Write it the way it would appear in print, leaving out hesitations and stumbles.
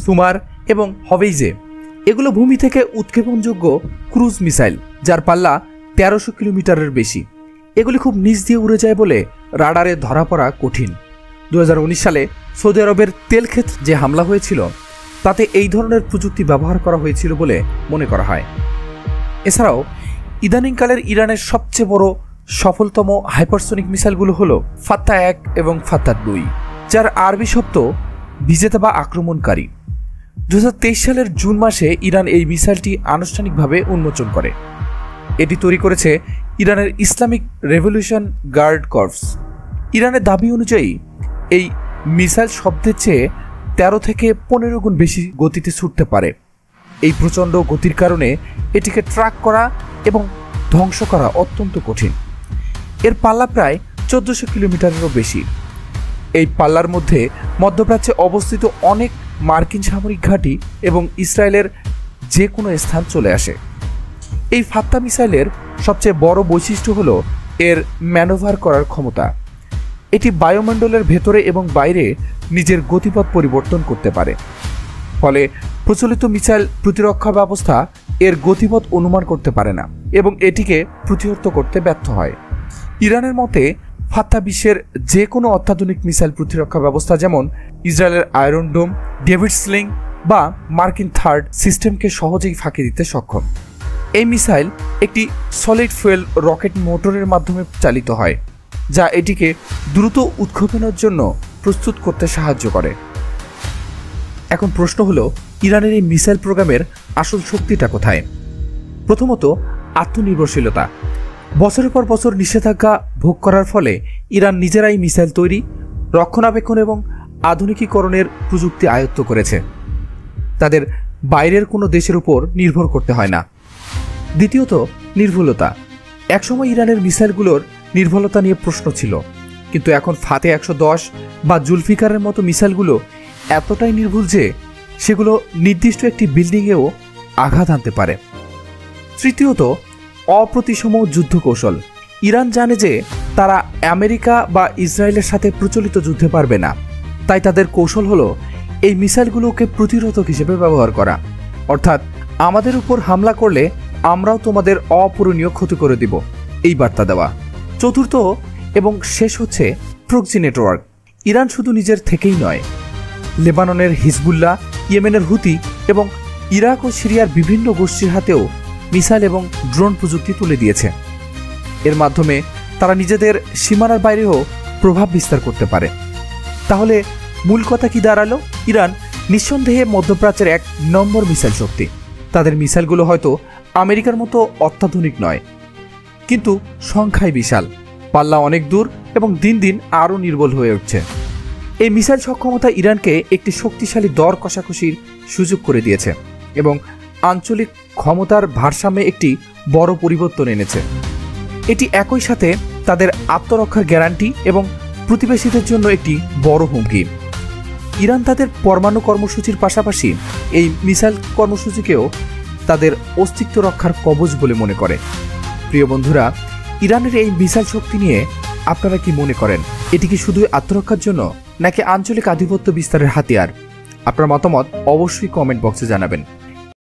সুমার এবং হভেইজে। এগুলো ভূমি থেকে উৎক্ষেপণযোগ্য ক্রুজ মিসাইল, যার পাল্লা 1300 কিলোমিটারের বেশি। এগুলি খুব নিচ দিয়ে উড়ে যায় বলে রাডারে ধরা পড়া কঠিন। 2019 সালে সৌদি আরবের তেল ক্ষেত্রে যে হামলা হয়েছিল তাতে এই ধরনের প্রযুক্তি ব্যবহার করা হয়েছিল বলে মনে করা হয়। এছাড়াও ইদানিংকালের ইরানের সবচেয়ে বড় সফলতম হাইপারসোনিক মিসাইলগুলো হলো ফাত্তা 1 এবং ফাত্তা 2, যার আরবি শব্দ বিজেতা বা আক্রমণকারী। 2023 সালের জুন মাসে ইরান এই মিসাইলটি আনুষ্ঠানিকভাবে উন্মোচন করে। এটি তৈরি করেছে ইরানের ইসলামিক রেভলিউশন গার্ড কর্পস। ইরানের দাবি অনুযায়ী এই মিসাইল শব্দের চেয়ে 13 থেকে 15 গুণ বেশি গতিতে ছুটতে পারে। এই প্রচণ্ড গতির কারণে এটিকে ট্র্যাক করা এবং ধ্বংস করা অত্যন্ত কঠিন। এর পাল্লা প্রায় 1400 কিলোমিটারেরও বেশি। এই পাল্লার মধ্যে মধ্যপ্রাচ্যে অবস্থিত অনেক মার্কিন সামরিক ঘাঁটি এবং ইসরায়েলের যে কোনো স্থান চলে আসে। এই ফাত্তা মিসাইলের সবচেয়ে বড় বৈশিষ্ট্য হল এর ম্যানোভার করার ক্ষমতা। এটি বায়ুমণ্ডলের ভেতরে এবং বাইরে নিজের গতিপথ পরিবর্তন করতে পারে। ফলে প্রচলিত মিসাইল প্রতিরক্ষা ব্যবস্থা এর গতিপথ অনুমান করতে পারে না এবং এটিকে প্রতিহত করতে ব্যর্থ হয়। ইরানের মতে ফাত্তা বিশ্বের যে কোনো অত্যাধুনিক মিসাইল প্রতিরক্ষা ব্যবস্থা, যেমন ইসরায়েলের আয়রন ডোম, ডেভিড স্লিং বা মার্কিন থার্ড সিস্টেমকে সহজেই ফাঁকি দিতে সক্ষম। এই মিসাইল একটি সলিড ফুয়েল রকেট মোটরের মাধ্যমে চালিত হয়, যা এটিকে দ্রুত উৎক্ষেপণের জন্য প্রস্তুত করতে সাহায্য করে। এখন প্রশ্ন হলো, ইরানের এই মিসাইল প্রোগ্রামের আসল শক্তিটা কোথায়? প্রথমত, আত্মনির্ভরশীলতা। বছরের পর বছর নিষেধাজ্ঞা ভোগ করার ফলে ইরান নিজেরাই মিসাইল তৈরি, রক্ষণাবেক্ষণ এবং আধুনিকীকরণের প্রযুক্তি আয়ত্ত করেছে। তাদের বাইরের কোনো দেশের উপর নির্ভর করতে হয় না। দ্বিতীয়ত, নির্ভুলতা। একসময় ইরানের মিসাইলগুলোর নির্ভুলতা নিয়ে প্রশ্ন ছিল, কিন্তু এখন ফাতে 110 বা জুলফিকারের মতো মিসাইলগুলো এতটাই নির্ভুল যে সেগুলো নির্দিষ্ট একটি বিল্ডিংয়েও আঘাত আনতে পারে। তৃতীয়ত, অপ্রতিসম যুদ্ধ কৌশল। ইরান জানে যে তারা আমেরিকা বা ইসরায়েলের সাথে প্রচলিত যুদ্ধে পারবে না, তাই তাদের কৌশল হলো এই মিসাইলগুলোকে প্রতিরোধক হিসেবে ব্যবহার করা। অর্থাৎ, আমাদের উপর হামলা করলে আমরাও তোমাদের অপূরণীয় ক্ষতি করে দিব, এই বার্তা দেওয়া। চতুর্থ এবং শেষ হচ্ছে প্রক্সি নেটওয়ার্ক। ইরান শুধু নিজের থেকেই নয়, লেবাননের হিজবুল্লাহ, ইয়েমেনের হুতি এবং ইরাক ও সিরিয়ার বিভিন্ন গোষ্ঠীর হাতেও মিসাইল এবং ড্রোন প্রযুক্তি তুলে দিয়েছে। এর মাধ্যমে তারা নিজেদের সীমানার বাইরেও প্রভাব বিস্তার করতে পারে। তাহলে মূল কথা কি দাঁড়ালো? ইরান নিঃসন্দেহে মধ্যপ্রাচ্যের 1 নম্বর মিসাইল শক্তি। তাদের মিসাইলগুলো হয়তো আমেরিকার মতো অত্যাধুনিক নয়, কিন্তু সংখ্যায় বিশাল, পাল্লা অনেক দূর এবং দিন দিন আরও নির্বল হয়ে উঠছে। এই মিসাইল সক্ষমতা ইরানকে একটি শক্তিশালী দর কষাকষির সুযোগ করে দিয়েছে এবং আঞ্চলিক ক্ষমতার ভারসাম্যে একটি বড় পরিবর্তন এনেছে। এটি একই সাথে তাদের আত্মরক্ষার গ্যারান্টি এবং প্রতিবেশীদের জন্য একটি বড় হুমকি। ইরান তাদের পরমাণু কর্মসূচির পাশাপাশি এই মিসাইল কর্মসূচিকেও তাদের অস্তিত্ব রক্ষার কবচ বলে মনে করে। প্রিয় বন্ধুরা, ইরানের এই মিসাইল শক্তি নিয়ে আপনারা কি মনে করেন? এটি কি শুধুই আত্মরক্ষার জন্য নাকি আঞ্চলিক আধিপত্য বিস্তারের হাতিয়ার? আপনার মতামত অবশ্যই কমেন্ট বক্সে জানাবেন।